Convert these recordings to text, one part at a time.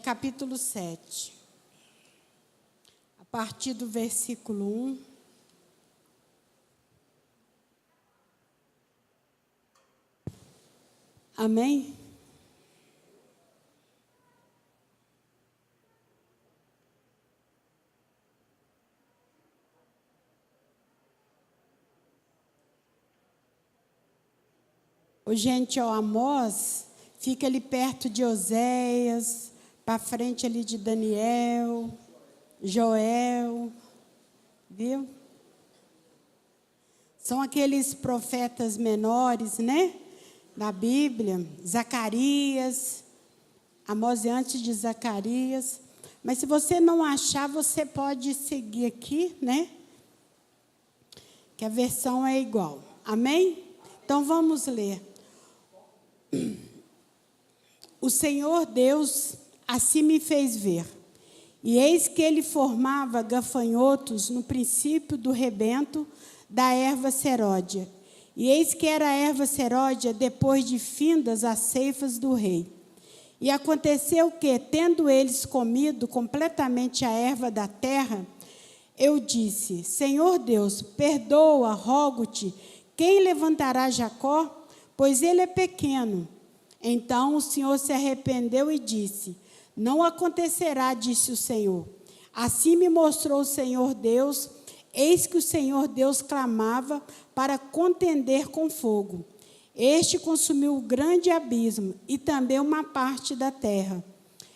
capítulo 7, a partir do versículo 1. Amém? Gente, Amós fica ali perto de Oséias, para frente ali de Daniel, Joel, viu? São aqueles profetas menores, né? Da Bíblia. Zacarias, Amós é antes de Zacarias. Mas se você não achar, você pode seguir aqui, né? Que a versão é igual. Amém? Então vamos ler. O Senhor Deus assim me fez ver, e eis que ele formava gafanhotos no princípio do rebento da erva seródia, e eis que era a erva seródia depois de findas as ceifas do rei. E aconteceu que, tendo eles comido completamente a erva da terra, eu disse: Senhor Deus, perdoa, rogo-te, quem levantará Jacó? Pois ele é pequeno. Então o Senhor se arrependeu e disse: não acontecerá, disse o Senhor. Assim me mostrou o Senhor Deus, eis que o Senhor Deus clamava para contender com fogo. Este consumiu o grande abismo e também uma parte da terra.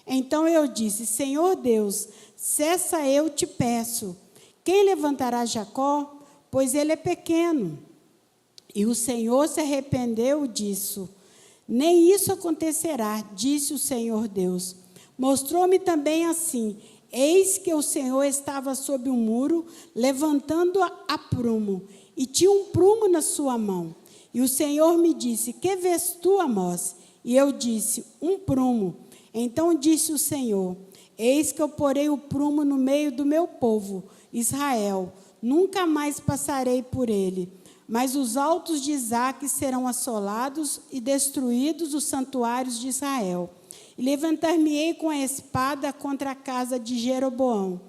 Então eu disse: Senhor Deus, cessa, eu te peço. Quem levantará Jacó? Pois ele é pequeno. E o Senhor se arrependeu disso. Nem isso acontecerá, disse o Senhor Deus. Mostrou-me também assim: eis que o Senhor estava sob um muro, levantando a prumo, e tinha um prumo na sua mão. E o Senhor me disse: que vês tu, Amós? E eu disse: um prumo. Então disse o Senhor: eis que eu porei o prumo no meio do meu povo, Israel. Nunca mais passarei por ele. Mas os altos de Isaque serão assolados e destruídos os santuários de Israel. E levantar-me-ei com a espada contra a casa de Jeroboão.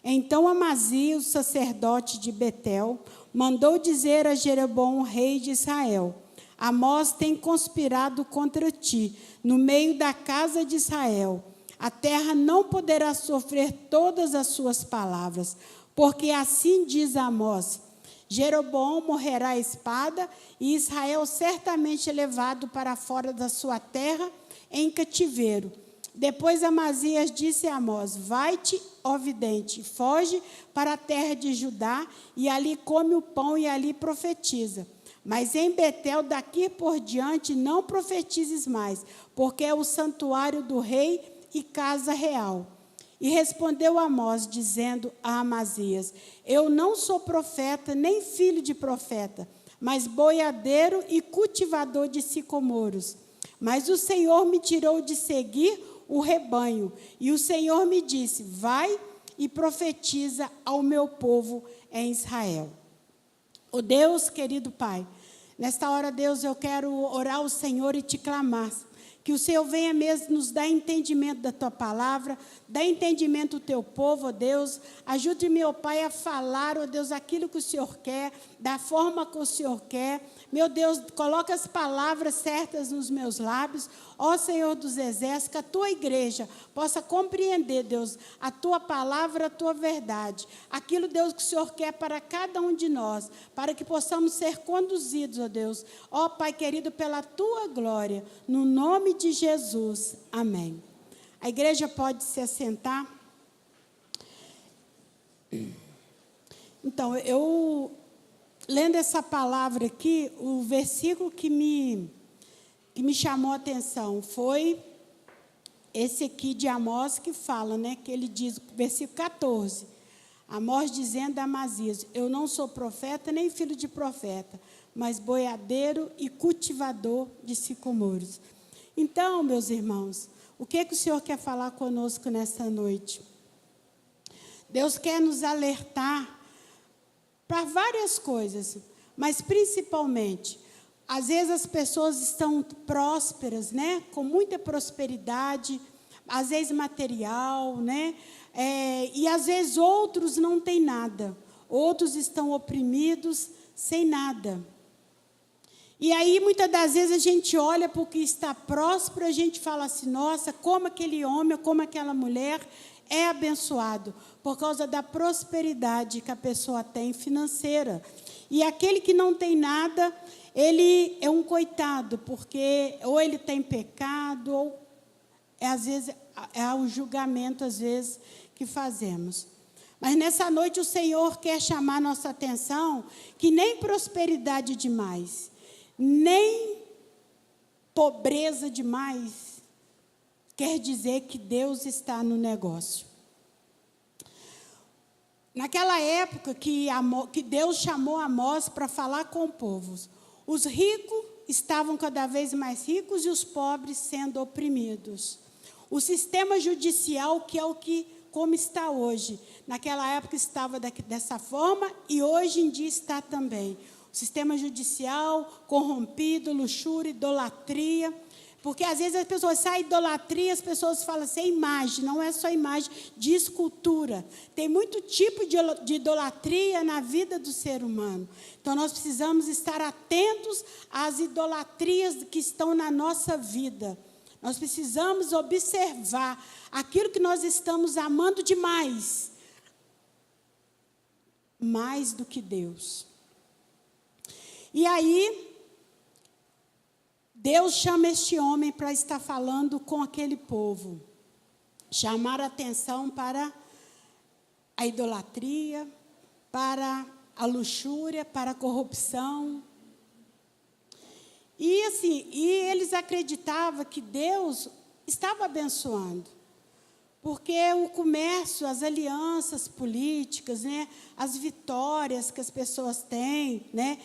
Então Amazias, o sacerdote de Betel, mandou dizer a Jeroboão, rei de Israel: Amós tem conspirado contra ti, no meio da casa de Israel. A terra não poderá sofrer todas as suas palavras, porque assim diz Amós: Jeroboão morrerá à espada, e Israel certamente é levado para fora da sua terra em cativeiro. Depois Amazias disse a Amós: vai-te, ó vidente, foge para a terra de Judá, e ali come o pão e ali profetiza. Mas em Betel, daqui por diante, não profetizes mais, porque é o santuário do rei e casa real. E respondeu Amós, dizendo a Amazias: eu não sou profeta, nem filho de profeta, mas boiadeiro e cultivador de sicomoros. Mas o Senhor me tirou de seguir o rebanho, e o Senhor me disse: vai e profetiza ao meu povo em Israel. Ó Deus, querido Pai, nesta hora, Deus, eu quero orar ao Senhor e te clamar, que o Senhor venha mesmo nos dar entendimento da Tua palavra, dá entendimento do Teu povo, ó Deus. Ajude-me, ó Pai, a falar, ó Deus, aquilo que o Senhor quer, da forma que o Senhor quer. Meu Deus, coloca as palavras certas nos meus lábios, ó Senhor dos Exércitos, que a Tua igreja possa compreender, Deus, a Tua palavra, a Tua verdade. Aquilo, Deus, que o Senhor quer para cada um de nós, para que possamos ser conduzidos, ó Deus. Ó Pai querido, pela Tua glória, no nome de Jesus. Amém. A igreja pode se assentar. Então, eu, lendo essa palavra aqui, o versículo que me chamou a atenção foi esse aqui de Amós, que fala, né? Que ele diz, versículo 14. Amós dizendo a Amazias: eu não sou profeta, nem filho de profeta, mas boiadeiro e cultivador de sicomoros. Então, meus irmãos, o que o Senhor quer falar conosco nesta noite? Deus quer nos alertar para várias coisas, mas principalmente, às vezes as pessoas estão prósperas, né? Com muita prosperidade, às vezes material, né? E às vezes outros não têm nada. Outros estão oprimidos, sem nada. E aí, muitas das vezes, a gente olha para o que está próspero, a gente fala assim, nossa, como aquele homem, como aquela mulher é abençoado, por causa da prosperidade que a pessoa tem financeira. E aquele que não tem nada, ele é um coitado, porque ou ele tem pecado, ou às vezes é o julgamento, às vezes, que fazemos. Mas nessa noite o Senhor quer chamar nossa atenção que nem prosperidade demais, nem pobreza demais, quer dizer que Deus está no negócio. Naquela época que Deus chamou Amós para falar com o povo, os ricos estavam cada vez mais ricos e os pobres sendo oprimidos. O sistema judicial, que é como está hoje, naquela época estava dessa forma e hoje em dia está também. O sistema judicial corrompido, luxúria, idolatria. Porque às vezes as pessoas saem idolatria, as pessoas falam assim, é imagem, não é só imagem, de escultura. Tem muito tipo de idolatria na vida do ser humano. Então nós precisamos estar atentos às idolatrias que estão na nossa vida. Nós precisamos observar aquilo que nós estamos amando demais, mais do que Deus. E aí, Deus chama este homem para estar falando com aquele povo, chamar a atenção para a idolatria, para a luxúria, para a corrupção. E eles acreditavam que Deus estava abençoando, porque o comércio, as alianças políticas, né, as vitórias que as pessoas têm, né,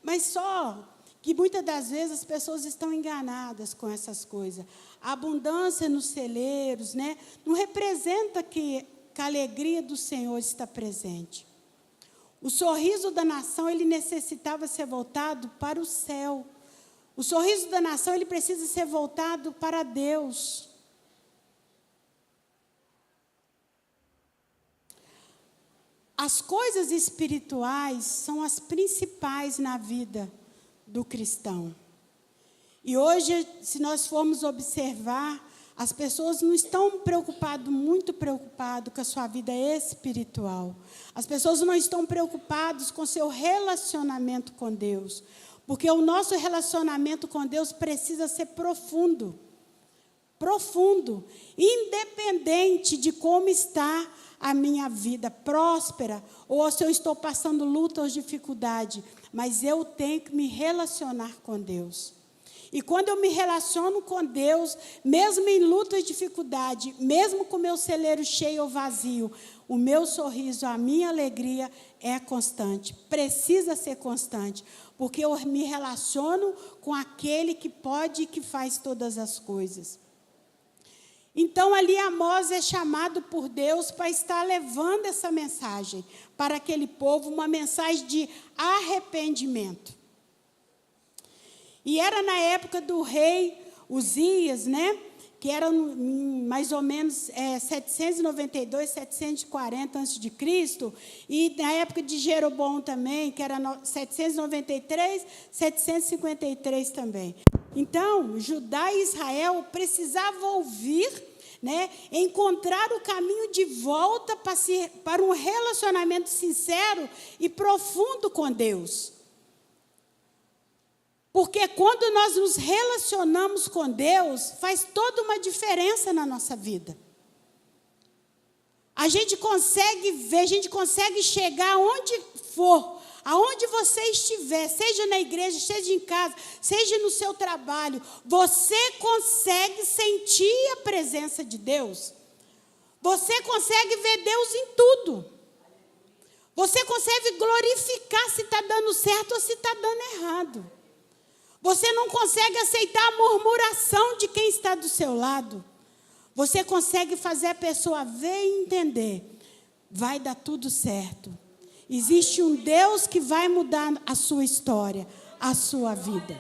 mas só que muitas das vezes as pessoas estão enganadas com essas coisas. A abundância nos celeiros, né, não representa que a alegria do Senhor está presente. O sorriso da nação, ele necessitava ser voltado para o céu. O sorriso da nação, ele precisa ser voltado para Deus. As coisas espirituais são as principais na vida do cristão. E hoje, se nós formos observar, as pessoas não estão muito preocupadas com a sua vida espiritual. As pessoas não estão preocupadas com o seu relacionamento com Deus. Porque o nosso relacionamento com Deus precisa ser profundo. Profundo. Independente de como está a minha vida, próspera, ou se eu estou passando luta ou dificuldade. Mas eu tenho que me relacionar com Deus. E quando eu me relaciono com Deus, mesmo em luta e dificuldade, mesmo com o meu celeiro cheio ou vazio, o meu sorriso, a minha alegria é constante, precisa ser constante, porque eu me relaciono com aquele que pode e que faz todas as coisas. Então, ali Amós é chamado por Deus para estar levando essa mensagem para aquele povo, uma mensagem de arrependimento. E era na época do rei Uzias, né? Que era mais ou menos 792, 740 a.C., e na época de Jeroboão também, que era 793, 753 também. Então, Judá e Israel precisavam ouvir, né, encontrar o caminho de volta para um relacionamento sincero e profundo com Deus. Porque quando nós nos relacionamos com Deus, faz toda uma diferença na nossa vida. A gente consegue ver, a gente consegue chegar aonde for, aonde você estiver, seja na igreja, seja em casa, seja no seu trabalho, você consegue sentir a presença de Deus. Você consegue ver Deus em tudo. Você consegue glorificar se está dando certo ou se está dando errado. Você não consegue aceitar a murmuração de quem está do seu lado. Você consegue fazer a pessoa ver e entender. Vai dar tudo certo. Existe um Deus que vai mudar a sua história, a sua vida.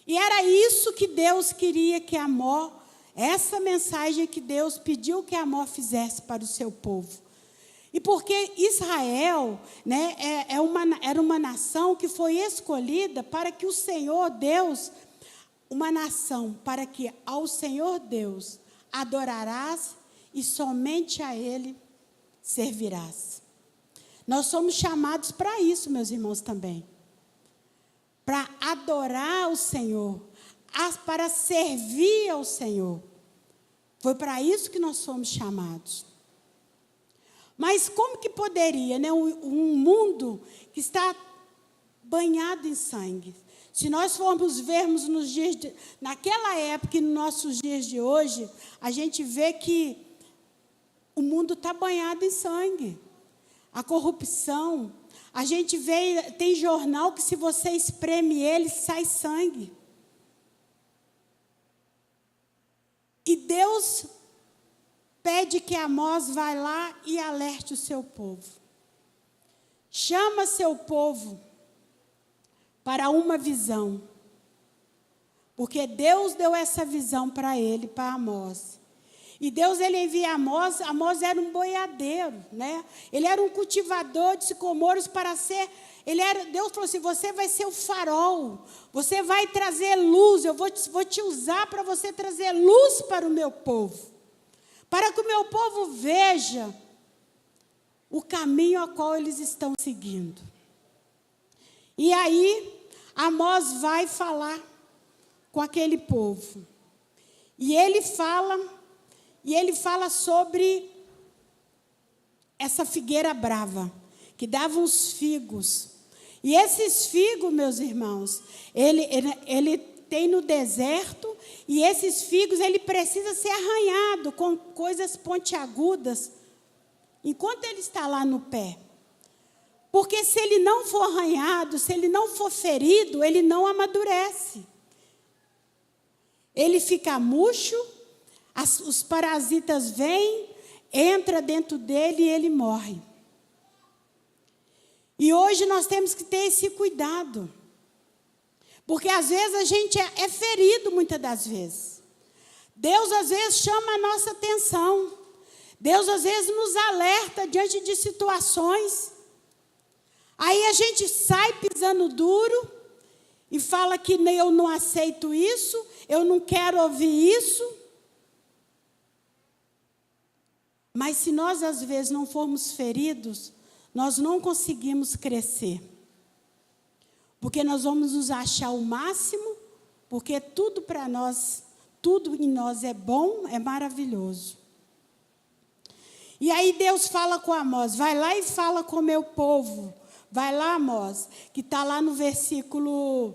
E era isso que Deus queria que Amós Essa mensagem que Deus pediu que Amós fizesse para o seu povo. E porque Israel, né, era uma nação que foi escolhida para que o Senhor Deus, uma nação para que ao Senhor Deus adorarás e somente a Ele servirás. Nós somos chamados para isso, meus irmãos, também. Para adorar o Senhor, para servir ao Senhor. Foi para isso que nós fomos chamados. Mas como que poderia, né, um mundo que está banhado em sangue? Se nós formos vermos naquela época e nos nossos dias de hoje, a gente vê que o mundo está banhado em sangue. A corrupção, a gente vê, tem jornal que se você espreme ele, sai sangue. E Deus pede que Amós vá lá e alerte o seu povo. Chama seu povo para uma visão. Porque Deus deu essa visão para ele, para Amós. E Deus, ele envia Amós. Amós era um boiadeiro, né? Ele era um cultivador de sicomoros para ser... Deus falou assim, você vai ser o farol. Você vai trazer luz. Eu vou te usar para você trazer luz para o meu povo. Para que o meu povo veja o caminho a qual eles estão seguindo. E aí, Amós vai falar com aquele povo. E ele fala sobre essa figueira brava, que dava uns figos. E esses figos, meus irmãos, ele tem no deserto, e esses figos, ele precisa ser arranhado com coisas pontiagudas, enquanto ele está lá no pé. Porque se ele não for arranhado, se ele não for ferido, ele não amadurece. Ele fica murcho, os parasitas vêm, entram dentro dele e ele morre. E hoje nós temos que ter esse cuidado. Porque às vezes a gente é ferido, muitas das vezes. Deus às vezes chama a nossa atenção. Deus às vezes nos alerta diante de situações. Aí a gente sai pisando duro e fala que eu não aceito isso, eu não quero ouvir isso. Mas se nós às vezes não formos feridos, nós não conseguimos crescer. Porque nós vamos nos achar o máximo, porque tudo para nós, tudo em nós é bom, é maravilhoso. E aí Deus fala com Amós, vai lá e fala com o meu povo. Vai lá, Amós, que está lá no versículo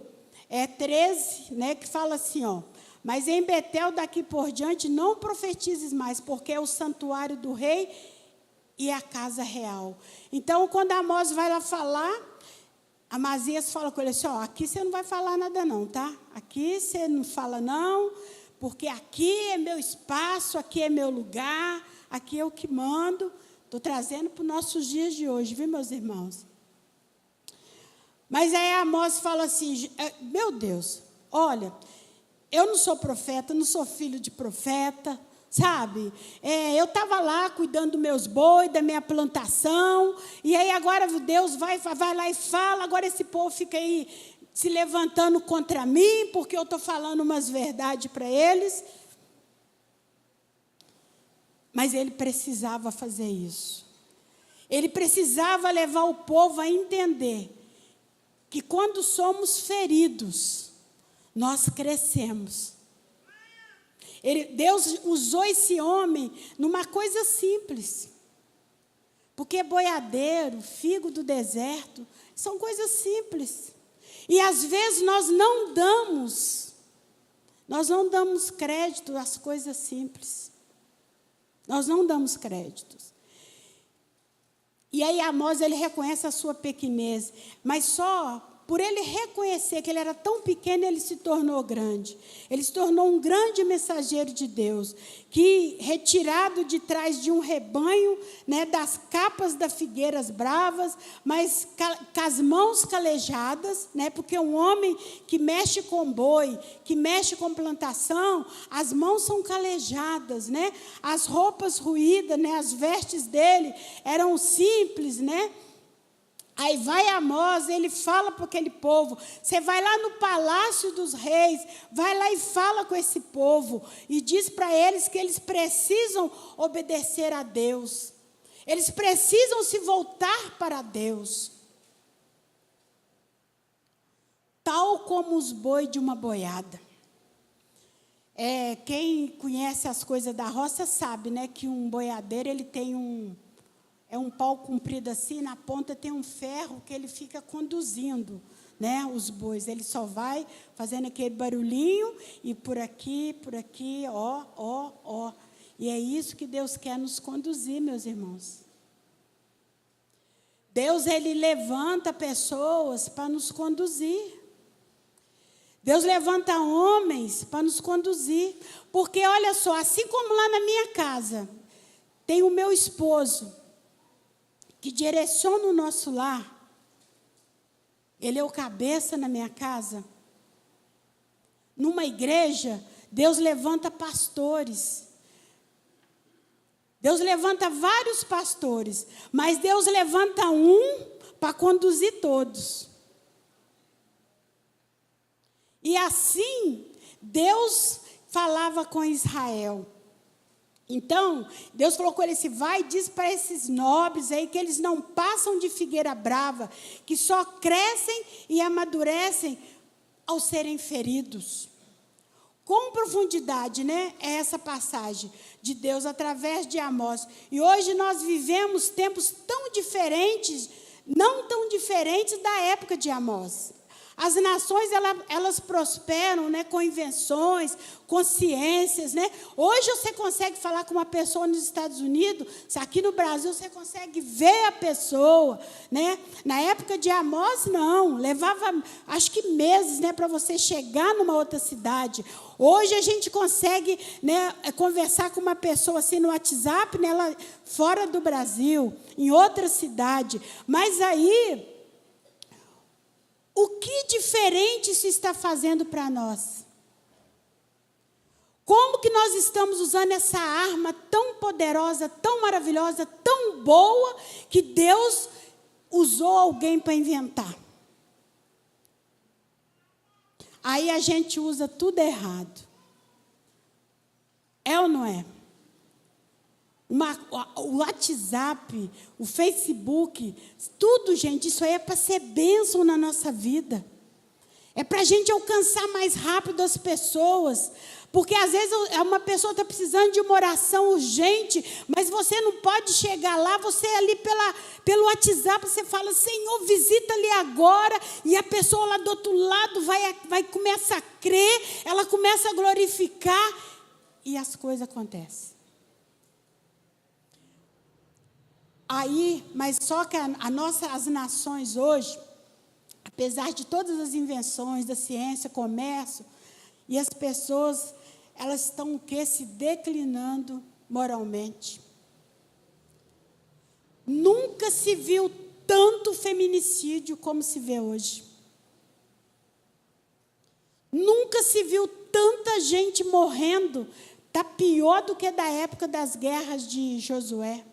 13, né, que fala assim, ó. Mas em Betel daqui por diante não profetizes mais, porque é o santuário do rei e a casa real. Então, quando Amós vai lá falar, Amazias fala com ele assim, ó, aqui você não vai falar nada não, tá? Aqui você não fala não, porque aqui é meu espaço, aqui é meu lugar, aqui é o que mando. Estou trazendo para os nossos dias de hoje, viu, meus irmãos? Mas aí Amós fala assim, meu Deus, olha, eu não sou profeta, não sou filho de profeta, sabe? Eu estava lá cuidando dos meus bois, da minha plantação, e aí agora Deus vai lá e fala, agora esse povo fica aí se levantando contra mim, porque eu estou falando umas verdades para eles. Mas ele precisava fazer isso. Ele precisava levar o povo a entender que quando somos feridos, nós crescemos. Deus usou esse homem numa coisa simples. Porque boiadeiro, figo do deserto, são coisas simples. E às vezes nós não damos crédito às coisas simples. Nós não damos créditos. E aí Amós, ele reconhece a sua pequenez. Mas só por ele reconhecer que ele era tão pequeno, ele se tornou grande. Ele se tornou um grande mensageiro de Deus, que, retirado de trás de um rebanho, né, das capas das figueiras bravas, mas com as mãos calejadas, né, porque um homem que mexe com boi, que mexe com plantação, as mãos são calejadas, né, as roupas ruídas, né, as vestes dele eram simples, né. Aí vai Amós, ele fala para aquele povo, você vai lá no palácio dos reis, vai lá e fala com esse povo, e diz para eles que eles precisam obedecer a Deus, eles precisam se voltar para Deus, tal como os bois de uma boiada. Quem conhece as coisas da roça sabe, né, que um boiadeiro ele tem um pau comprido assim, na ponta tem um ferro que ele fica conduzindo, né, os bois. Ele só vai fazendo aquele barulhinho e por aqui, ó, ó, ó. E é isso que Deus quer nos conduzir, meus irmãos. Deus, ele levanta pessoas para nos conduzir. Deus levanta homens para nos conduzir. Porque, olha só, assim como lá na minha casa, tem o meu esposo, que direciona o nosso lar, ele é o cabeça na minha casa. Numa igreja, Deus levanta pastores. Deus levanta vários pastores, mas Deus levanta um para conduzir todos. E assim, Deus falava com Israel. Então, Deus falou com ele assim, vai e diz para esses nobres aí que eles não passam de figueira brava, que só crescem e amadurecem ao serem feridos. Com profundidade, né, é essa passagem de Deus através de Amós. E hoje nós vivemos tempos tão diferentes, não tão diferentes da época de Amós. As nações, elas prosperam, né, com invenções, com ciências, né? Hoje você consegue falar com uma pessoa nos Estados Unidos, aqui no Brasil você consegue ver a pessoa, né? Na época de Amós, não, levava, acho que meses, né, para você chegar numa outra cidade. Hoje a gente consegue, né, conversar com uma pessoa assim no WhatsApp, né, lá fora do Brasil, em outra cidade. Mas aí, o que diferente isso está fazendo para nós? Como que nós estamos usando essa arma tão poderosa, tão maravilhosa, tão boa, que Deus usou alguém para inventar? Aí a gente usa tudo errado. É ou não é? O WhatsApp, o Facebook, tudo, gente, isso aí é para ser bênção na nossa vida. É para a gente alcançar mais rápido as pessoas. Porque às vezes uma pessoa está precisando de uma oração urgente, mas você não pode chegar lá, você ali pelo WhatsApp, você fala, Senhor, visita ali agora, e a pessoa lá do outro lado vai começar a crer, ela começa a glorificar, e as coisas acontecem. Aí, mas só que as nações hoje, apesar de todas as invenções da ciência, comércio, e as pessoas, elas estão o quê? Se declinando moralmente. Nunca se viu tanto feminicídio como se vê hoje. Nunca se viu tanta gente morrendo. Está pior do que da época das guerras de Josué.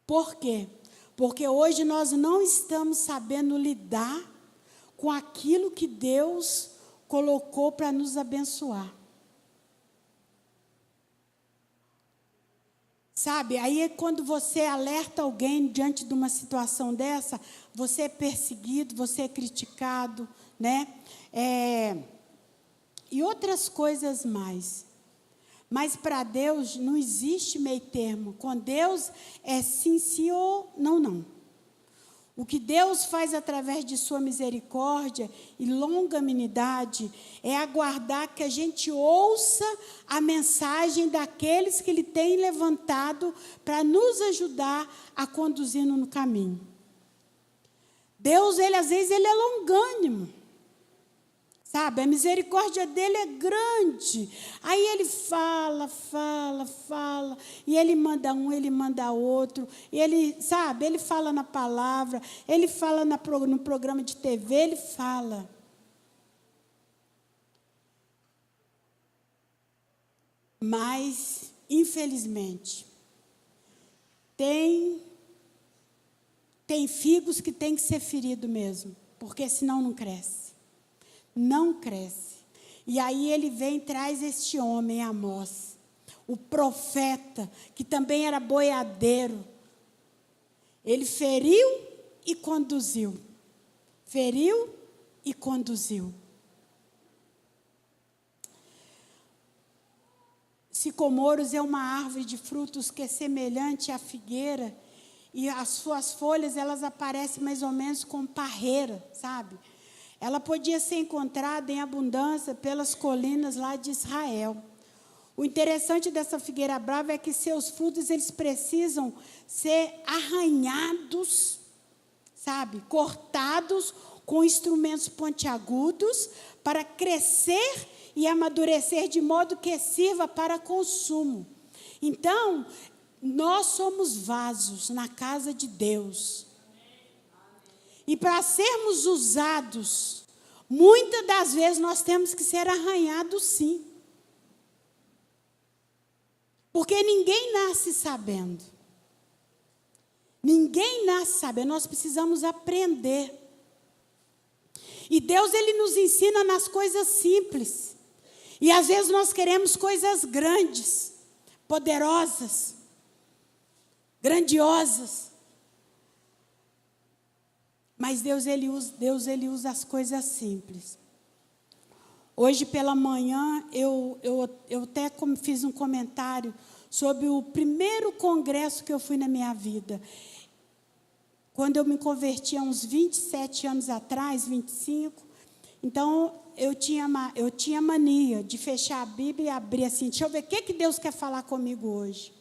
Por quê? Porque hoje nós não estamos sabendo lidar com aquilo que Deus colocou para nos abençoar. Sabe, aí quando você alerta alguém diante de uma situação dessa, você é perseguido, você é criticado, né? E outras coisas mais. Mas para Deus não existe meio termo. Com Deus é sim, sim ou não, não. O que Deus faz através de sua misericórdia e longanimidade é aguardar que a gente ouça a mensagem daqueles que Ele tem levantado para nos ajudar a conduzir no caminho. Deus, ele às vezes, ele é longânimo. Sabe, a misericórdia dele é grande. Aí ele fala. E ele manda um, ele manda outro. E ele, sabe, ele fala na palavra. Ele fala no programa de TV, ele fala. Mas, infelizmente, tem figos que tem que ser ferido mesmo. Porque senão não cresce. Não cresce. E aí ele vem e traz este homem, Amós, o profeta, que também era boiadeiro. Ele feriu e conduziu. Feriu e conduziu. Sicomoros é uma árvore de frutos que é semelhante à figueira, e as suas folhas, elas aparecem mais ou menos como parreira, sabe? Ela podia ser encontrada em abundância pelas colinas lá de Israel. O interessante dessa figueira brava é que seus frutos, eles precisam ser arranhados, sabe? Cortados com instrumentos pontiagudos para crescer e amadurecer de modo que sirva para consumo. Então, nós somos vasos na casa de Deus. E para sermos usados, muitas das vezes nós temos que ser arranhados, sim. Porque ninguém nasce sabendo. Ninguém nasce sabendo, nós precisamos aprender. E Deus, ele nos ensina nas coisas simples. E às vezes nós queremos coisas grandes, poderosas, grandiosas. Mas Deus ele usa as coisas simples. Hoje pela manhã, eu até fiz um comentário sobre o primeiro congresso que eu fui na minha vida. Quando eu me converti há uns 27 anos atrás, 25, então eu tinha mania de fechar a Bíblia e abrir assim, deixa eu ver o que Deus quer falar comigo hoje.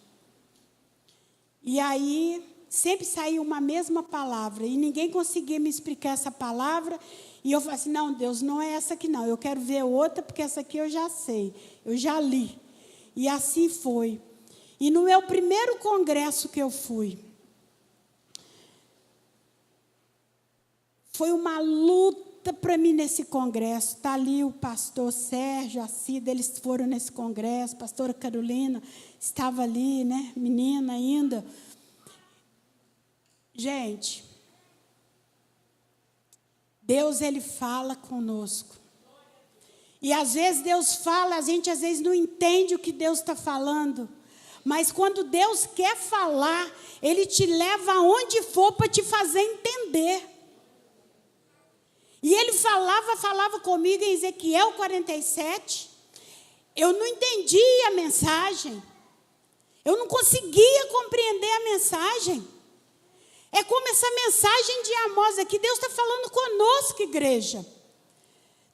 E aí, sempre saía uma mesma palavra, e ninguém conseguia me explicar essa palavra, e eu falei assim, não, Deus, não é essa aqui não, eu quero ver outra, porque essa aqui eu já sei, eu já li. E assim foi. E no meu primeiro congresso que eu fui, foi uma luta para mim nesse congresso. Está ali o pastor Sérgio, a Cida, eles foram nesse congresso, a pastora Carolina estava ali, né, menina ainda. Gente, Deus, ele fala conosco. E às vezes Deus fala, a gente às vezes não entende o que Deus está falando. Mas quando Deus quer falar, ele te leva aonde for para te fazer entender. E ele falava comigo em Ezequiel 47. Eu não entendia a mensagem. Eu não conseguia compreender a mensagem. É como essa mensagem de Amós aqui. Deus está falando conosco, igreja.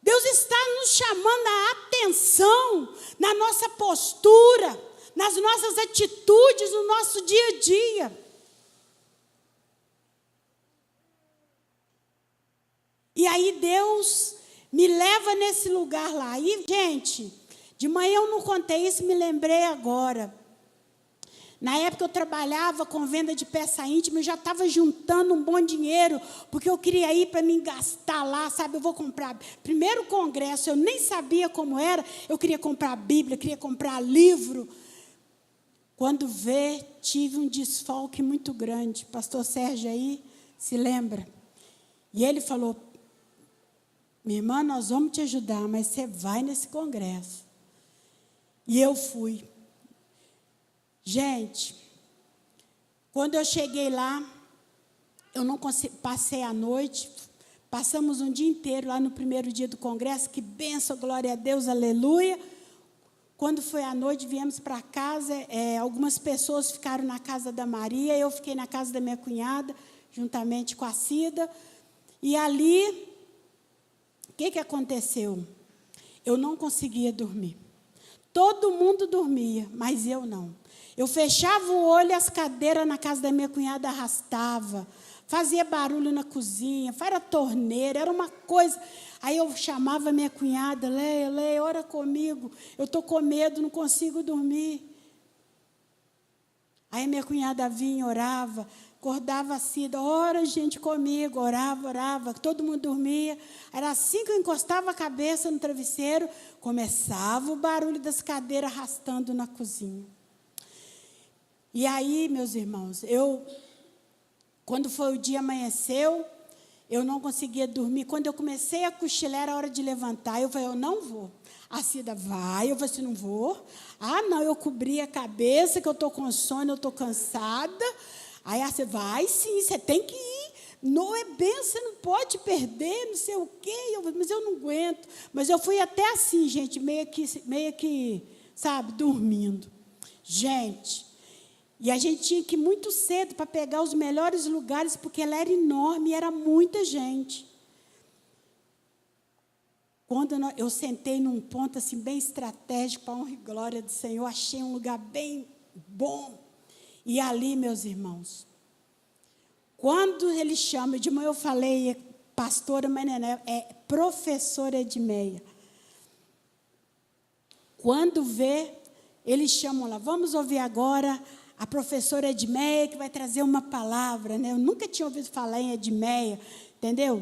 Deus está nos chamando a atenção na nossa postura, nas nossas atitudes, no nosso dia a dia. E aí Deus me leva nesse lugar lá. E, gente, de manhã eu não contei isso, me lembrei agora. Na época eu trabalhava com venda de peça íntima, eu já estava juntando um bom dinheiro, porque eu queria ir para me gastar lá, sabe? Eu vou comprar. Primeiro congresso, eu nem sabia como era, eu queria comprar Bíblia, queria comprar livro. Quando vê, tive um desfalque muito grande. Pastor Sérgio aí se lembra. E ele falou, minha irmã, nós vamos te ajudar, mas você vai nesse congresso. E eu fui. Gente, quando eu cheguei lá, eu não consegui, passei a noite, passamos um dia inteiro lá no primeiro dia do congresso, que bênção, glória a Deus, aleluia. Quando foi à noite, viemos para casa, algumas pessoas ficaram na casa da Maria, eu fiquei na casa da minha cunhada, juntamente com a Cida, e ali, o que aconteceu? Eu não conseguia dormir. Todo mundo dormia, mas eu não. Eu fechava o olho, as cadeiras na casa da minha cunhada arrastava, fazia barulho na cozinha, era torneira, era uma coisa. Aí eu chamava minha cunhada, Leia, ora comigo, eu estou com medo, não consigo dormir. Aí minha cunhada vinha, orava, acordava assim, ora gente comigo, orava, todo mundo dormia. Era assim que eu encostava a cabeça no travesseiro, começava o barulho das cadeiras arrastando na cozinha. E aí, meus irmãos, quando foi o dia amanheceu, eu não conseguia dormir. Quando eu comecei a cochilar, era hora de levantar. Eu falei, eu não vou. A Cida vai, eu falei assim, não vou. Ah, não, eu cobri a cabeça, que eu estou com sono, eu estou cansada. Aí a Cida, vai sim, você tem que ir. Não é bem, você não pode perder, não sei o quê. Mas eu não aguento. Mas eu fui até assim, gente, meio que, sabe, dormindo. Gente, e a gente tinha que ir muito cedo para pegar os melhores lugares, porque ela era enorme e era muita gente. Quando eu sentei num ponto assim, bem estratégico, para a honra e glória do Senhor, achei um lugar bem bom. E ali, meus irmãos, quando ele chama, de manhã eu falei, pastora Manené, professora Edmeia. Quando vê, eles chamam lá, vamos ouvir agora a professora Edmeia, que vai trazer uma palavra, né? Eu nunca tinha ouvido falar em Edmeia, entendeu?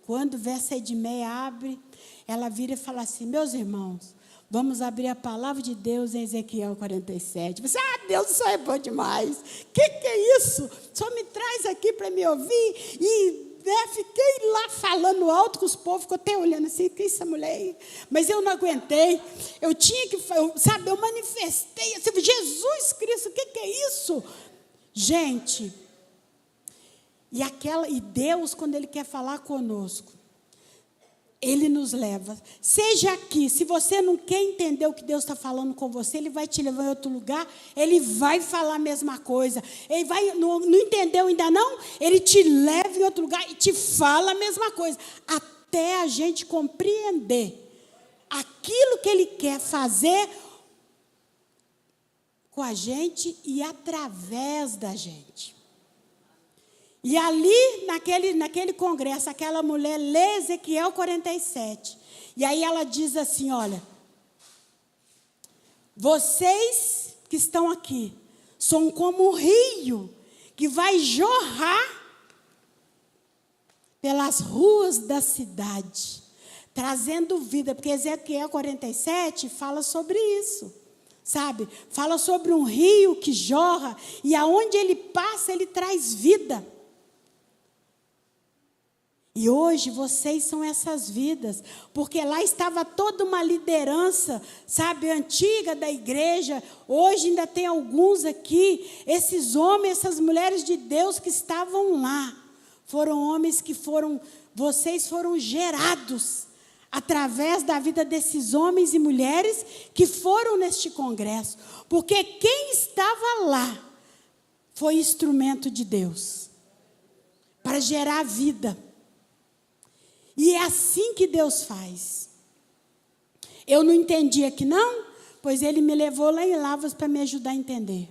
Quando vê essa Edmeia abre, ela vira e fala assim, meus irmãos, vamos abrir a palavra de Deus em Ezequiel 47. Você, Deus, isso é bom demais. Que é isso? Só me traz aqui para me ouvir. E fiquei lá falando alto com os povos, ficou até olhando assim, que essa mulher aí? Mas eu não aguentei. Eu tinha que, sabe, eu manifestei. Assim, Jesus Cristo, o que é isso? Gente, e Deus, quando Ele quer falar conosco, Ele nos leva. Seja aqui, se você não quer entender o que Deus está falando com você, Ele vai te levar em outro lugar, Ele vai falar a mesma coisa. Ele vai, não entendeu ainda não? Ele te leva em outro lugar e te fala a mesma coisa. Até a gente compreender aquilo que Ele quer fazer com a gente e através da gente. E ali, naquele congresso, aquela mulher lê Ezequiel 47. E aí ela diz assim, olha, vocês que estão aqui, são como um rio que vai jorrar pelas ruas da cidade, trazendo vida. Porque Ezequiel 47 fala sobre isso, sabe? Fala sobre um rio que jorra e aonde ele passa, ele traz vida. E hoje vocês são essas vidas, porque lá estava toda uma liderança, sabe, antiga da igreja. Hoje ainda tem alguns aqui, esses homens, essas mulheres de Deus que estavam lá, foram homens vocês foram gerados através da vida desses homens e mulheres que foram neste congresso, porque quem estava lá foi instrumento de Deus para gerar vida. E é assim que Deus faz. Eu não entendi aqui não, pois Ele me levou lá em Lavras para me ajudar a entender.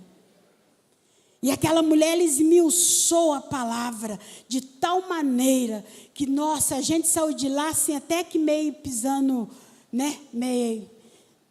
E aquela mulher, ela esmiuçou a palavra de tal maneira que, nossa, a gente saiu de lá assim, até que meio pisando, né, meio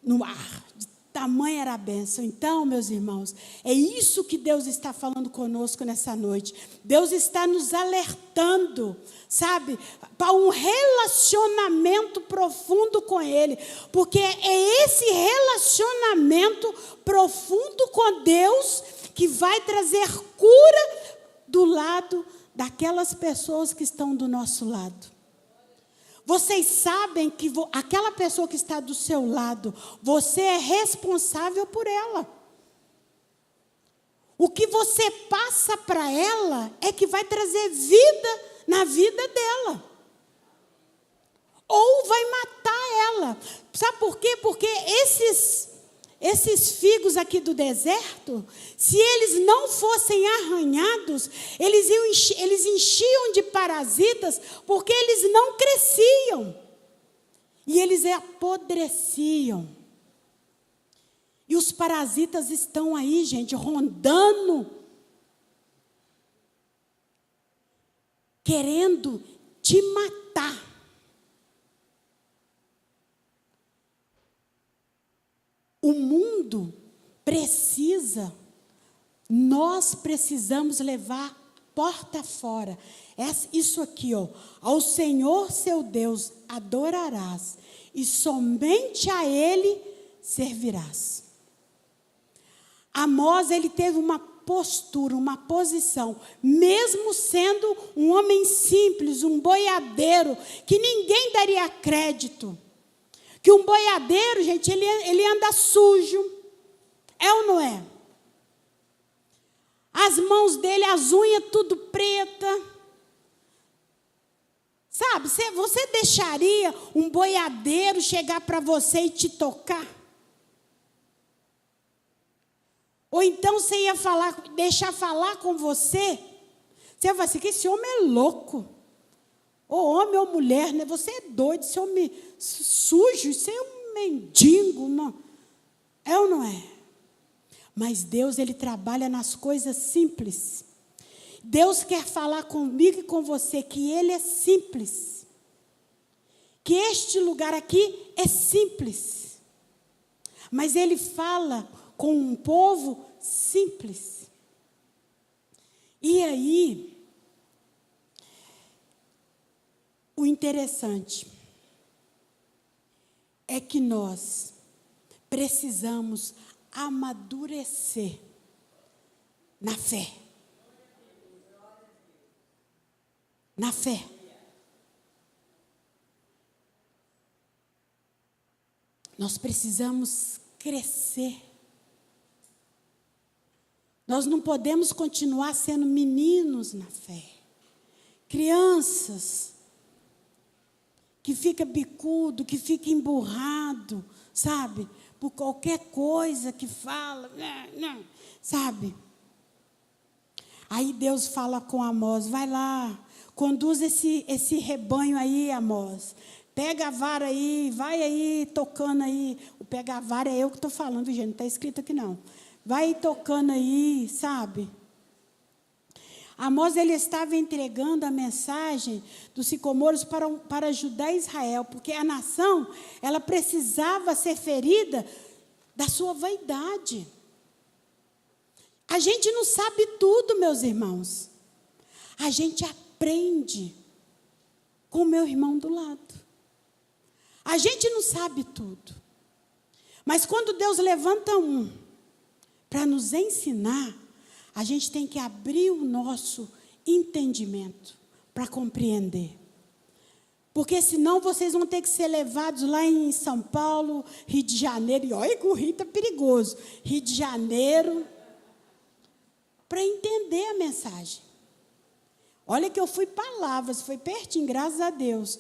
no ar. De tamanha era a bênção. Então, meus irmãos, é isso que Deus está falando conosco nessa noite. Deus está nos alertando, sabe, para um relacionamento profundo com Ele, porque é esse relacionamento profundo com Deus que vai trazer cura do lado daquelas pessoas que estão do nosso lado. Vocês sabem que aquela pessoa que está do seu lado, você é responsável por ela. O que você passa para ela é que vai trazer vida na vida dela. Ou vai matar ela. Sabe por quê? Porque esses figos aqui do deserto, se eles não fossem arranhados, eles enchiam de parasitas, porque eles não cresciam. E eles apodreciam. E os parasitas estão aí, gente, rondando. querendo te matar. O mundo precisa, nós precisamos levar porta fora. Isso aqui, ó. Ao Senhor seu Deus adorarás, e somente a Ele servirás. Amós, ele teve uma postura, uma posição, mesmo sendo um homem simples, um boiadeiro, que ninguém daria crédito. Que um boiadeiro, gente, ele anda sujo. É ou não é? As mãos dele, as unhas tudo preta. Sabe, você deixaria um boiadeiro chegar para você e te tocar? Ou então você ia deixar falar com você? Você ia falar assim, que esse homem é louco. Ou homem ou mulher, né? Você é doido, esse homem sujo, isso é um mendigo. É ou não é? Mas Deus, Ele trabalha nas coisas simples. Deus quer falar comigo e com você que Ele é simples. Que este lugar aqui é simples. Mas Ele fala com um povo simples. E aí, o interessante é que nós precisamos amadurecer na fé. Na fé. Nós precisamos crescer. Nós não podemos continuar sendo meninos na fé. Crianças que fica bicudo, que fica emburrado, sabe? Por qualquer coisa que fala, sabe? Aí Deus fala com Amós, vai lá, conduz esse rebanho aí, Amós. Pega a vara aí, vai aí tocando aí. O pega a vara é eu que estou falando, gente, não está escrito aqui não. Vai tocando aí, sabe? Amós, ele estava entregando a mensagem dos sicomoros para ajudar Israel, porque a nação, ela precisava ser ferida da sua vaidade. A gente não sabe tudo, meus irmãos. A gente aprende com o meu irmão do lado. A gente não sabe tudo. Mas quando Deus levanta um para nos ensinar, a gente tem que abrir o nosso entendimento para compreender. Porque senão vocês vão ter que ser levados lá em São Paulo, Rio de Janeiro. E olha que o Rio está perigoso. Rio de Janeiro. Para entender a mensagem. Olha que eu fui palavras, foi pertinho, graças a Deus.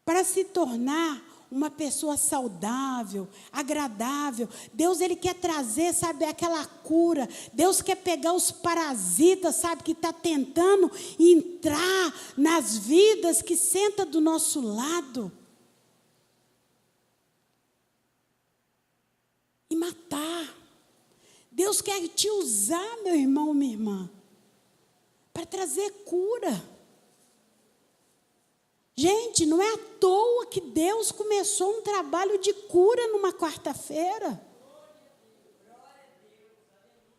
Para se tornar uma pessoa saudável, agradável. Deus, Ele quer trazer, sabe, aquela cura. Deus quer pegar os parasitas, sabe, que está tentando entrar nas vidas que senta do nosso lado. E matar. Deus quer te usar, meu irmão, minha irmã, para trazer cura. Gente, não é à toa que Deus começou um trabalho de cura numa quarta-feira.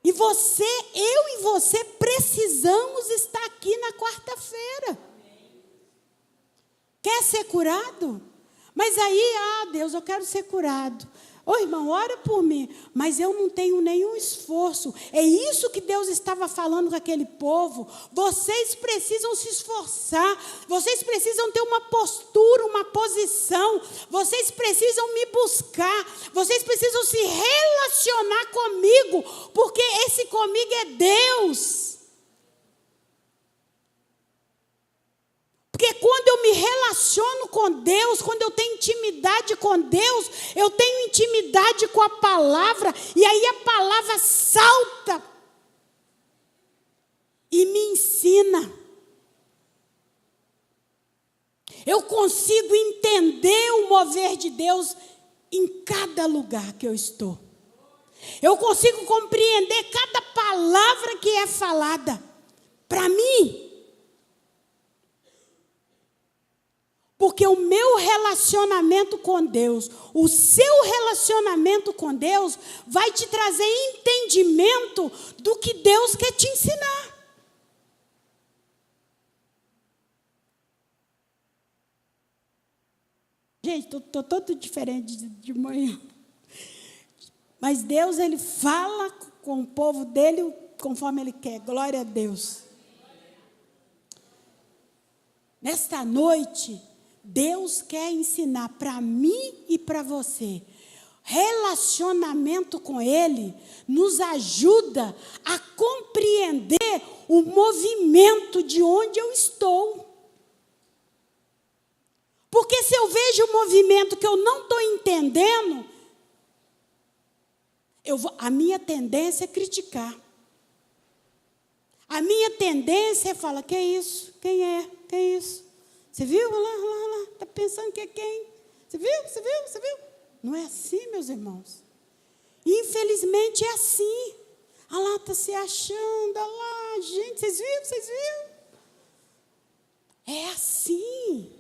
E eu e você precisamos estar aqui na quarta-feira. Quer ser curado? Mas aí, Deus, eu quero ser curado. Ô irmão, ora por mim, mas eu não tenho nenhum esforço. É isso que Deus estava falando com aquele povo. Vocês precisam se esforçar, vocês precisam ter uma postura, uma posição, vocês precisam me buscar, vocês precisam se relacionar comigo, porque esse comigo é Deus. Porque quando eu me relaciono com Deus, quando eu tenho intimidade com Deus, eu tenho intimidade com a palavra, e aí a palavra salta e me ensina. Eu consigo entender o mover de Deus em cada lugar que eu estou. Eu consigo compreender cada palavra que é falada para mim. Porque o meu relacionamento com Deus, o seu relacionamento com Deus, vai te trazer entendimento do que Deus quer te ensinar. Gente, estou todo diferente de manhã. Mas Deus, Ele fala com o povo dele conforme Ele quer. Glória a Deus. Nesta noite, Deus quer ensinar para mim e para você. Relacionamento com Ele nos ajuda a compreender o movimento de onde eu estou. Porque se eu vejo um movimento que eu não estou entendendo, a minha tendência é criticar. A minha tendência é falar, que é isso? Quem é? Que é isso? Você viu? Olha lá. Está pensando que é quem? Você viu? Não é assim, meus irmãos. Infelizmente é assim. Olha lá, está se achando. Olha lá, gente, vocês viram? É assim.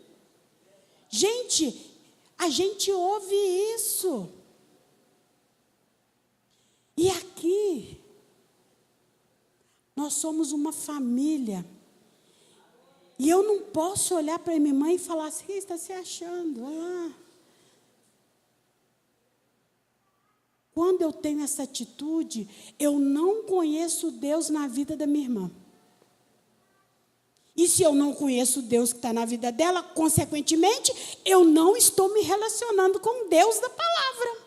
Gente, a gente ouve isso. E aqui, nós somos uma família. E eu não posso olhar para minha mãe e falar assim, que está se achando? Olha lá. Quando eu tenho essa atitude, eu não conheço Deus na vida da minha irmã. E se eu não conheço Deus que está na vida dela, consequentemente, eu não estou me relacionando com Deus da palavra.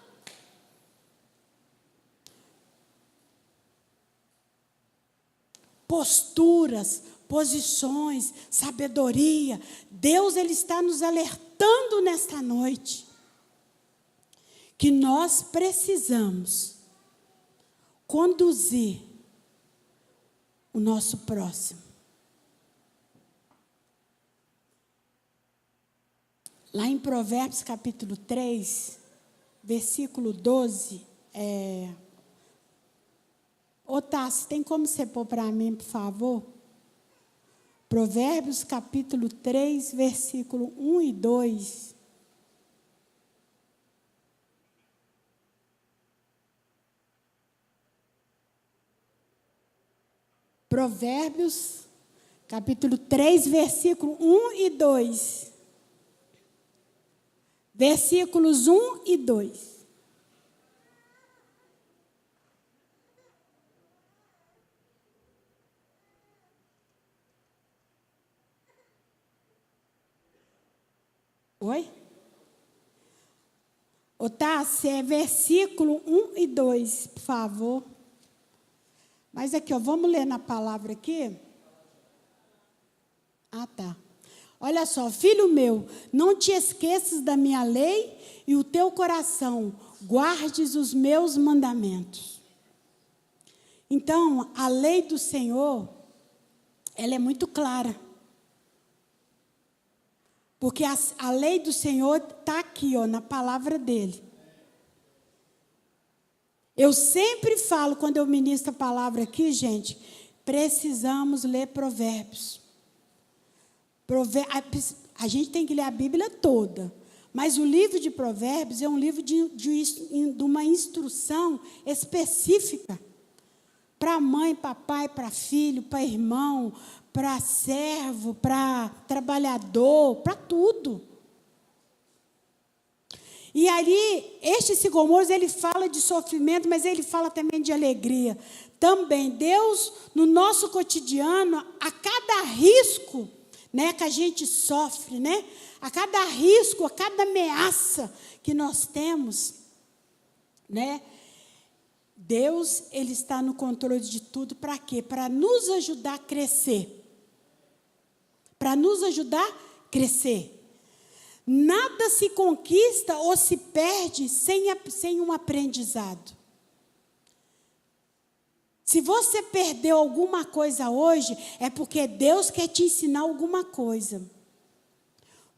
Posturas, posições, sabedoria. Deus, Ele está nos alertando nesta noite que nós precisamos conduzir o nosso próximo. Lá em Provérbios capítulo 3, versículo 12, Ô Tassi, tem como você pôr para mim, por favor? Provérbios capítulo 3, versículo 1 e 2. Provérbios capítulo 3, versículo 1 e 2. Versículos 1 e 2. Oi? Tassi, é versículo 1 e 2, por favor. Mas aqui, vamos ler na palavra aqui? Tá. Olha só, filho meu, não te esqueças da minha lei e o teu coração guardes os meus mandamentos. Então, a lei do Senhor, ela é muito clara. Porque a lei do Senhor está aqui, na palavra dele. Eu sempre falo, quando eu ministro a palavra aqui, gente, precisamos ler Provérbios. A gente tem que ler a Bíblia toda. Mas o livro de Provérbios é um livro de uma instrução específica. Para mãe, para pai, para filho, para irmão, para servo, para trabalhador, para tudo. E ali, este sicômoro, ele fala de sofrimento, mas ele fala também de alegria. Também, Deus, no nosso cotidiano, a cada risco, que a gente sofre, a cada risco, a cada ameaça que nós temos, Deus, Ele está no controle de tudo. Para quê? Para nos ajudar a crescer. Para nos ajudar a crescer. Nada se conquista ou se perde sem um aprendizado. Se você perdeu alguma coisa hoje, é porque Deus quer te ensinar alguma coisa.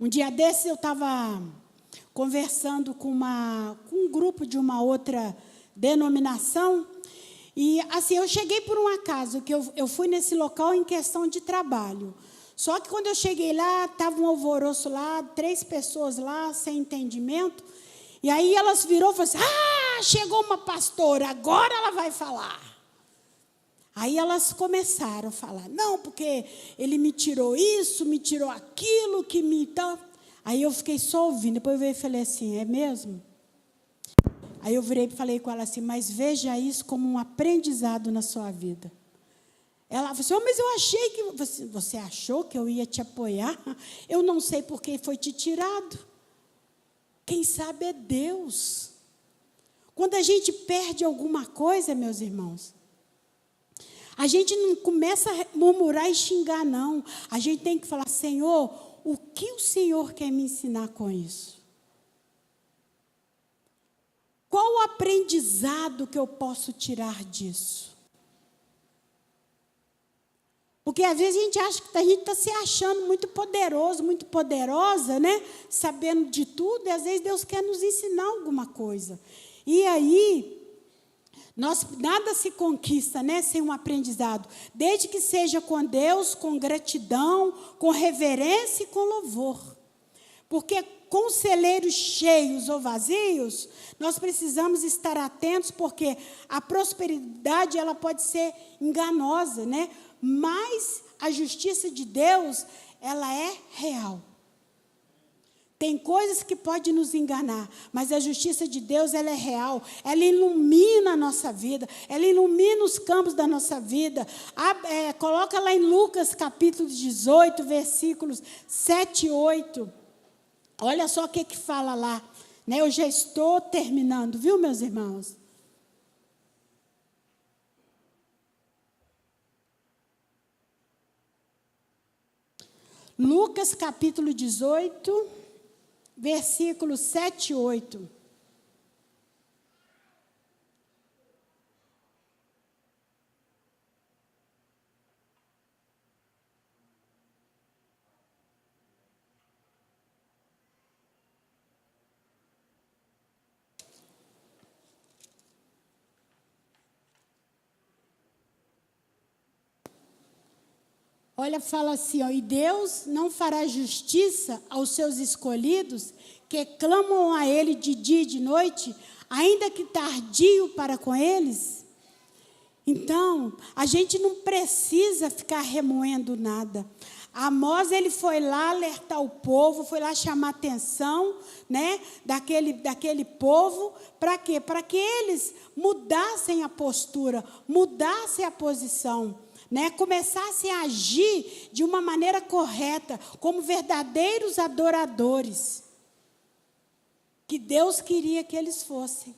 Um dia desses eu estava conversando com um grupo de uma outra denominação, e assim, eu cheguei por um acaso, que eu fui nesse local em questão de trabalho. Só que quando eu cheguei lá, estava um alvoroço lá, 3 pessoas lá, sem entendimento. E aí elas virou e falaram assim, chegou uma pastora, agora ela vai falar. Aí elas começaram a falar, não, porque ele me tirou isso, me tirou aquilo, que me... Então... Aí eu fiquei só ouvindo, depois eu veio e falei assim, é mesmo? Aí eu virei e falei com ela assim, mas veja isso como um aprendizado na sua vida. Ela falou assim, mas eu achei que... Você achou que eu ia te apoiar? Eu não sei por que foi te tirado. Quem sabe é Deus. Quando a gente perde alguma coisa, meus irmãos, a gente não começa a murmurar e xingar, não. A gente tem que falar, Senhor, o que o Senhor quer me ensinar com isso? Qual o aprendizado que eu posso tirar disso? Porque às vezes a gente acha que a gente está se achando muito poderoso, muito poderosa, né? Sabendo de tudo, e às vezes Deus quer nos ensinar alguma coisa. E aí, nada se conquista, né, sem um aprendizado. Desde que seja com Deus, com gratidão, com reverência e com louvor. Porque com celeiros cheios ou vazios, nós precisamos estar atentos, porque a prosperidade ela pode ser enganosa, né? Mas a justiça de Deus, ela é real. Tem coisas que podem nos enganar, mas a justiça de Deus, ela é real. Ela ilumina a nossa vida, ela ilumina os campos da nossa vida. Coloca lá em Lucas, capítulo 18, versículos 7 e 8. Olha só o que fala lá. Né? Eu já estou terminando, viu, meus irmãos? Lucas, capítulo 18, versículos 7 e 8. Olha, fala assim, ó, e Deus não fará justiça aos seus escolhidos, que clamam a Ele de dia e de noite, ainda que tardio para com eles? Então, a gente não precisa ficar remoendo nada. Amós, ele foi lá alertar o povo, foi lá chamar a atenção, né, daquele povo, para quê? Para que eles mudassem a postura, mudassem a posição. Né, começassem a agir de uma maneira correta, como verdadeiros adoradores, que Deus queria que eles fossem.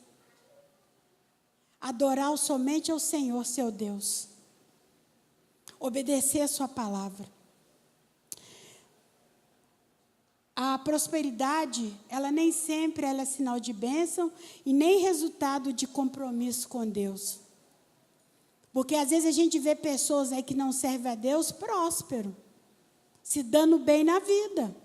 Adorar somente ao Senhor, seu Deus. Obedecer a sua palavra. A prosperidade, ela nem sempre ela é sinal de bênção e nem resultado de compromisso com Deus. Porque às vezes a gente vê pessoas aí que não servem a Deus próspero, se dando bem na vida.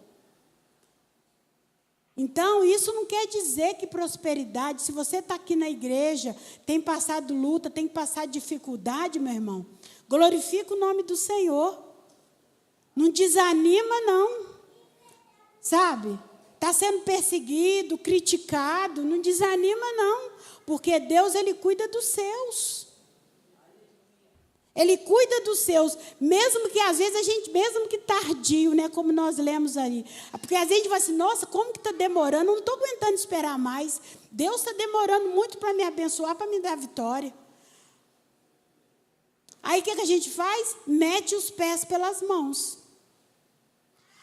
Então, isso não quer dizer que prosperidade, se você está aqui na igreja, tem passado luta, tem passado dificuldade, meu irmão, glorifica o nome do Senhor. Não desanima, não. Sabe? Está sendo perseguido, criticado, não desanima, não. Porque Deus, Ele cuida dos seus. Ele cuida dos seus, mesmo que às vezes a gente, mesmo que tardio, né, como nós lemos aí. Porque às vezes a gente fala assim, nossa, como que está demorando? Eu não estou aguentando esperar mais. Deus está demorando muito para me abençoar, para me dar vitória. Aí o que a gente faz? Mete os pés pelas mãos.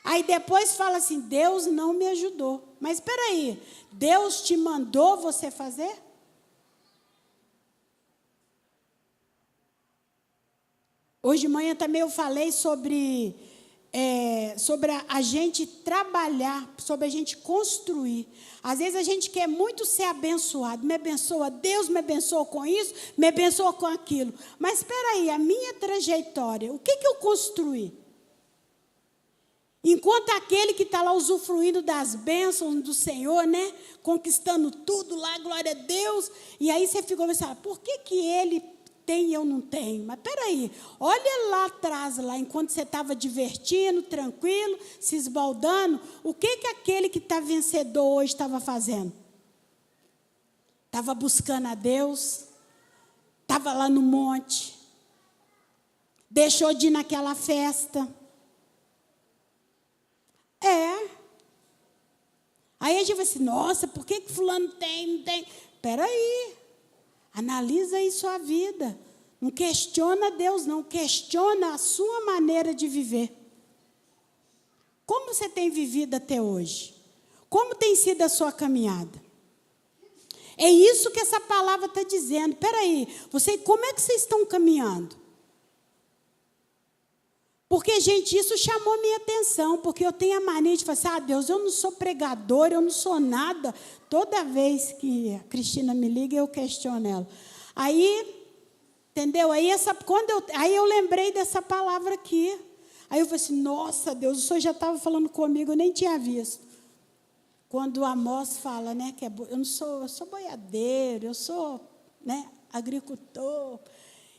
Aí depois fala assim, Deus não me ajudou. Mas espera aí, Deus te mandou você fazer? Hoje de manhã também eu falei sobre a gente trabalhar, sobre a gente construir. Às vezes a gente quer muito ser abençoado. Me abençoa Deus, me abençoa com isso, me abençoa com aquilo. Mas espera aí, a minha trajetória, o que eu construí? Enquanto aquele que está lá usufruindo das bênçãos do Senhor, né? Conquistando tudo lá, glória a Deus. E aí você ficou pensando, por que ele tem e eu não tenho. Mas peraí, olha lá atrás, lá, enquanto você estava divertindo, tranquilo, se esbaldando, o que aquele que está vencedor hoje estava fazendo? Estava buscando a Deus, estava lá no monte, deixou de ir naquela festa. Aí a gente vai assim, nossa, por que fulano tem, não tem? Espera aí, analisa aí sua vida. Não questiona Deus, não. Questiona a sua maneira de viver. Como você tem vivido até hoje? Como tem sido a sua caminhada? É isso que essa palavra está dizendo. Espera aí, como é que vocês estão caminhando? Porque, gente, isso chamou minha atenção, porque eu tenho a mania de falar assim, Deus, eu não sou pregador, eu não sou nada. Toda vez que a Cristina me liga, eu questiono ela. Aí, entendeu? Aí eu lembrei dessa palavra aqui. Aí eu falei assim, nossa, Deus, o Senhor já estava falando comigo, eu nem tinha visto. Quando o Amós fala, né, que eu sou boiadeiro, eu sou, né, agricultor.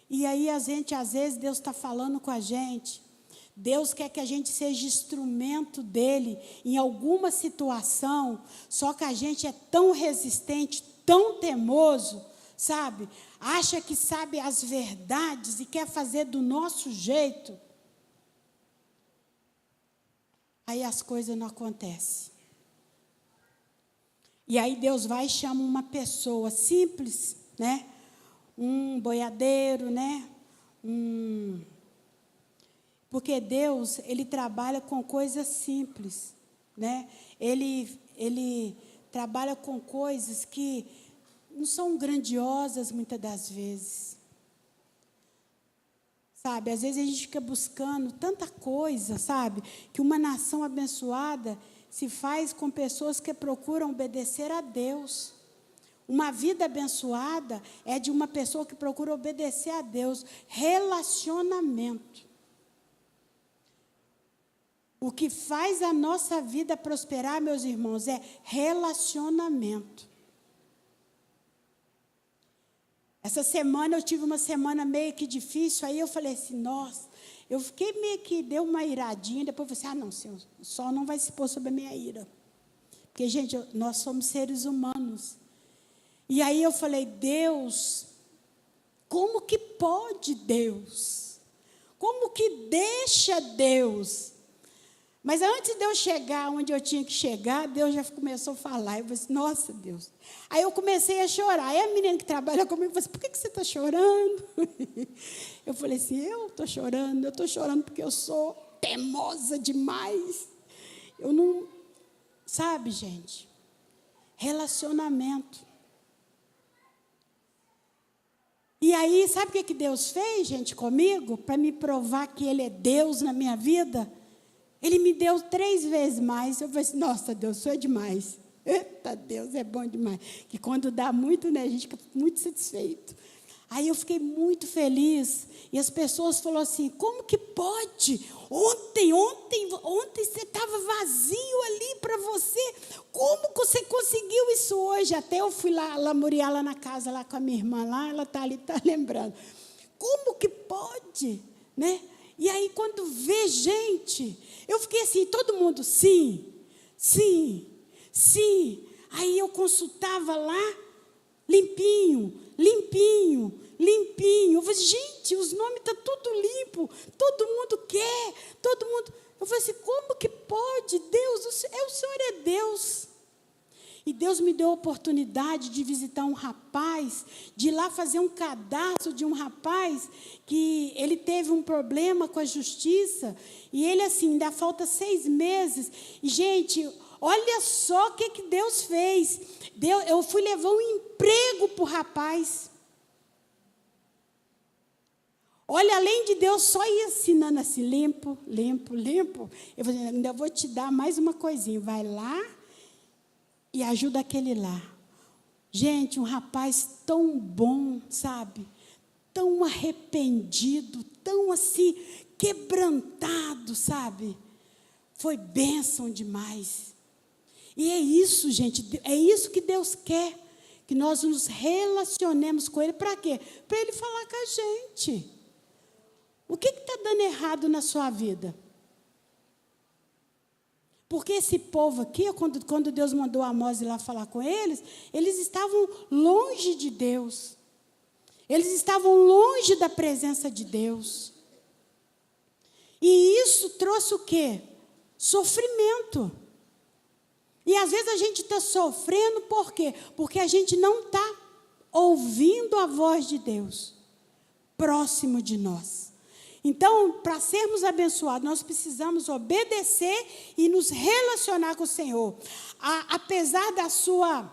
E aí, às vezes, Deus está falando com a gente. Deus quer que a gente seja instrumento dele em alguma situação, só que a gente é tão resistente, tão teimoso, sabe? Acha que sabe as verdades e quer fazer do nosso jeito. Aí as coisas não acontecem. E aí Deus vai e chama uma pessoa simples, né? Um boiadeiro, né? Porque Deus, Ele trabalha com coisas simples, né? Ele trabalha com coisas que não são grandiosas muitas das vezes. Sabe, às vezes a gente fica buscando tanta coisa, sabe? Que uma nação abençoada se faz com pessoas que procuram obedecer a Deus. Uma vida abençoada é de uma pessoa que procura obedecer a Deus. Relacionamento. O que faz a nossa vida prosperar, meus irmãos, é relacionamento. Essa semana eu tive uma semana meio que difícil, aí eu falei assim, nossa, eu fiquei meio que, deu uma iradinha, depois eu falei assim, não, Senhor, o sol não vai se pôr sobre a minha ira. Porque, gente, nós somos seres humanos. E aí eu falei, Deus, como que pode Deus? Como que deixa Deus? Mas antes de eu chegar onde eu tinha que chegar, Deus já começou a falar. Eu falei assim, nossa, Deus. Aí eu comecei a chorar. Aí a menina que trabalha comigo falou assim, por que você está chorando? Eu falei assim, eu estou chorando porque eu sou teimosa demais. Eu não... Sabe, gente? Relacionamento. E aí, sabe o que Deus fez, gente, comigo? Para me provar que Ele é Deus na minha vida? Ele me deu 3 vezes mais. Eu falei assim, nossa, Deus, isso é demais. Eita, Deus, é bom demais. Que quando dá muito, né, a gente fica muito satisfeito. Aí eu fiquei muito feliz. E as pessoas falaram assim, como que pode? Ontem você estava vazio ali para você. Como que você conseguiu isso hoje? Até eu fui lá lamuriar lá na casa, lá com a minha irmã, lá, ela está ali, está lembrando. Como que pode? Né? E aí, quando vê gente, eu fiquei assim, todo mundo, sim. Aí eu consultava lá, limpinho. Eu falei, gente, os nomes estão tudo limpo, todo mundo quer, Eu falei assim, como que pode? Deus, o Senhor é Deus. E Deus me deu a oportunidade de visitar um rapaz, de ir lá fazer um cadastro de um rapaz que ele teve um problema com a justiça, e ele assim, ainda falta 6 meses. E, gente, olha só o que Deus fez. Eu fui levar um emprego para o rapaz. Olha, além de Deus só ir ensinando assim, limpo. Eu falei, ainda vou te dar mais uma coisinha, vai lá e ajuda aquele lá. Gente, um rapaz tão bom, sabe? Tão arrependido, tão assim, quebrantado, sabe? Foi bênção demais. E é isso, gente, é isso que Deus quer que nós nos relacionemos com Ele. Para quê? Para Ele falar com a gente. O que está dando errado na sua vida? Porque esse povo aqui, quando Deus mandou Amós ir lá falar com eles, eles estavam longe de Deus. Eles estavam longe da presença de Deus. E isso trouxe o quê? Sofrimento. E às vezes a gente está sofrendo por quê? Porque a gente não está ouvindo a voz de Deus próximo de nós. Então, para sermos abençoados, nós precisamos obedecer e nos relacionar com o Senhor. Apesar da sua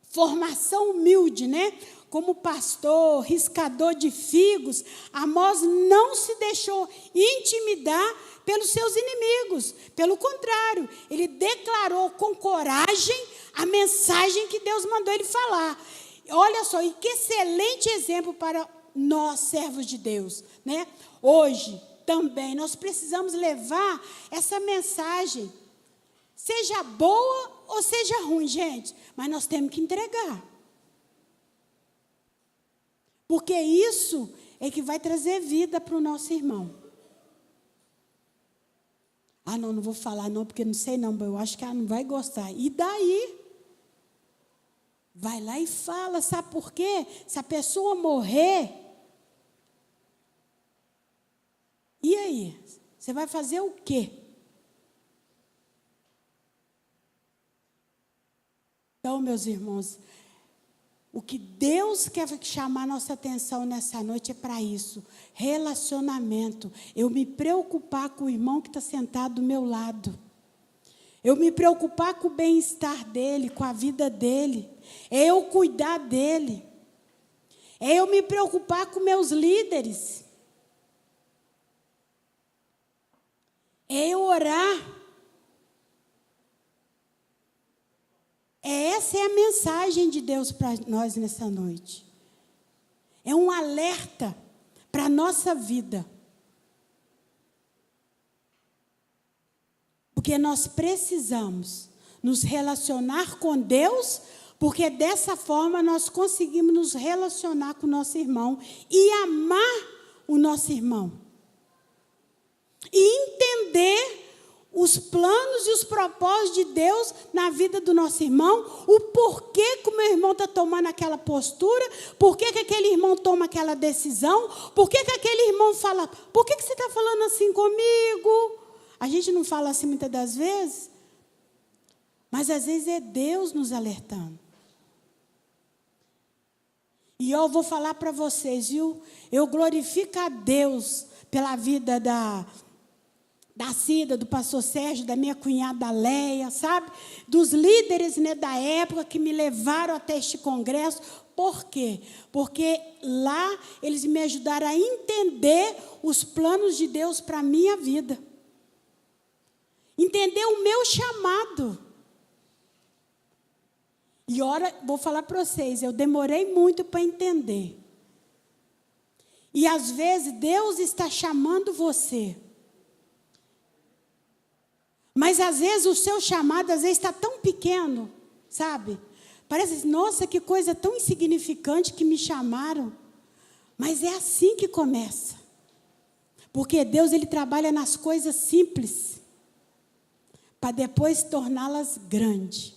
formação humilde, né? Como pastor, riscador de figos, Amós não se deixou intimidar pelos seus inimigos. Pelo contrário, ele declarou com coragem a mensagem que Deus mandou ele falar. Olha só, e que excelente exemplo para nós, servos de Deus, né? Hoje, também, nós precisamos levar essa mensagem, seja boa ou seja ruim, gente, mas nós temos que entregar. Porque isso é que vai trazer vida para o nosso irmão. Ah, não vou falar não, porque não sei não, eu acho que ela não vai gostar. E daí? Vai lá e fala, sabe por quê? Se a pessoa morrer, e aí? Você vai fazer o quê? Então, meus irmãos, o que Deus quer chamar nossa atenção nessa noite é para isso. Relacionamento. Eu me preocupar com o irmão que está sentado do meu lado. Eu me preocupar com o bem-estar dele, com a vida dele. É eu cuidar dele. É eu me preocupar com meus líderes. É eu orar. Essa é a mensagem de Deus para nós nessa noite. É um alerta para a nossa vida. Porque nós precisamos nos relacionar com Deus, porque dessa forma nós conseguimos nos relacionar com o nosso irmão e amar o nosso irmão. E entender os planos e os propósitos de Deus na vida do nosso irmão, o porquê que o meu irmão está tomando aquela postura, porquê que aquele irmão toma aquela decisão, porquê que aquele irmão fala, por que você está falando assim comigo? A gente não fala assim muitas das vezes, mas às vezes é Deus nos alertando. E eu vou falar para vocês, viu? Eu glorifico a Deus pela vida da Cida, do pastor Sérgio, da minha cunhada Leia, sabe? Dos líderes, né, da época que me levaram até este congresso. Por quê? Porque lá eles me ajudaram a entender os planos de Deus para a minha vida. Entender o meu chamado. E ora, vou falar para vocês, eu demorei muito para entender. E às vezes Deus está chamando você. Mas às vezes o seu chamado, às vezes está tão pequeno, sabe? Parece, nossa, que coisa tão insignificante que me chamaram. Mas é assim que começa. Porque Deus, Ele trabalha nas coisas simples, para depois torná-las grandes.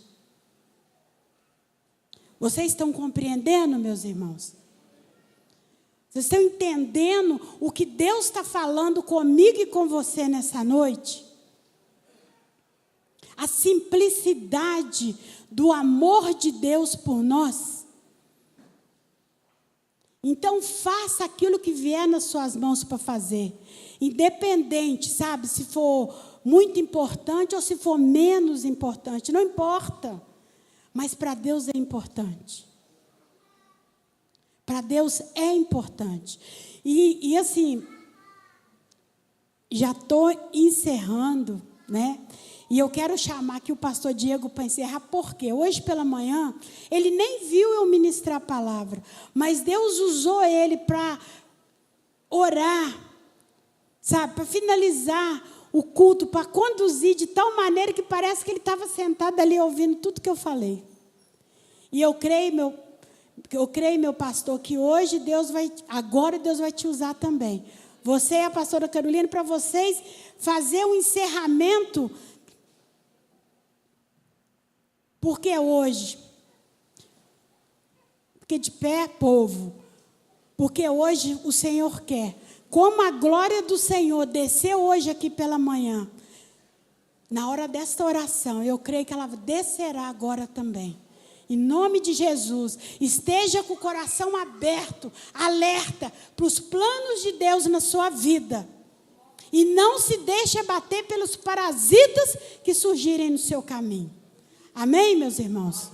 Vocês estão compreendendo, meus irmãos? Vocês estão entendendo o que Deus está falando comigo e com você nessa noite? A simplicidade do amor de Deus por nós. Então, faça aquilo que vier nas suas mãos para fazer. Independente, sabe, se for muito importante ou se for menos importante. Não importa. Mas para Deus é importante. Para Deus é importante. E assim, já estou encerrando, né? E eu quero chamar aqui o pastor Diego para encerrar, porque hoje pela manhã, ele nem viu eu ministrar a palavra, mas Deus usou ele para orar, sabe, para finalizar o culto, para conduzir de tal maneira que parece que ele estava sentado ali ouvindo tudo que eu falei. E eu creio, meu pastor, que hoje agora Deus vai te usar também. Você e a pastora Carolina, para vocês fazer um encerramento. Porque hoje, porque de pé, povo, porque hoje o Senhor quer. Como a glória do Senhor desceu hoje aqui pela manhã, na hora desta oração, eu creio que ela descerá agora também. Em nome de Jesus, esteja com o coração aberto, alerta para os planos de Deus na sua vida. E não se deixe abater pelos parasitas que surgirem no seu caminho. Amém, meus irmãos?